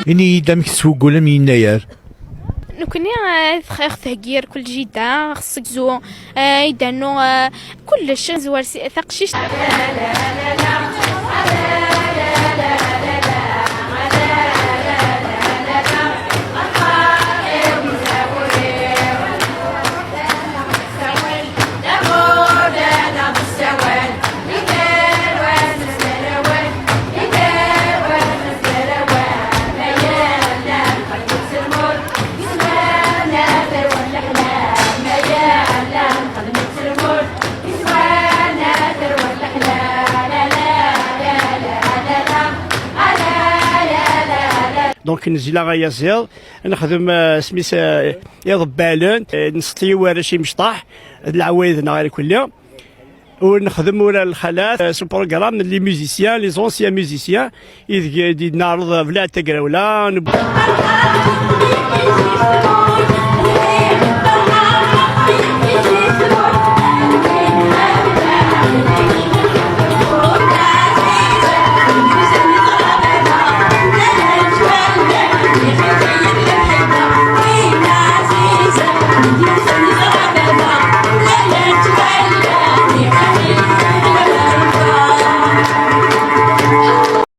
إني دامك تسوق من يناير. نكوني تغير كل جيدة خصك زو يدانو كلش زوار ثقشيش. دونك نجي لا غيازير نخدم سميت يضبالون نسطي ورا شي مشطاح العوايد غير كلها ونخدم ورا الخالات سو بروغرام لي ميوزيسيان لي زونسيان ميوزيسيان نعرض بلا تقراولا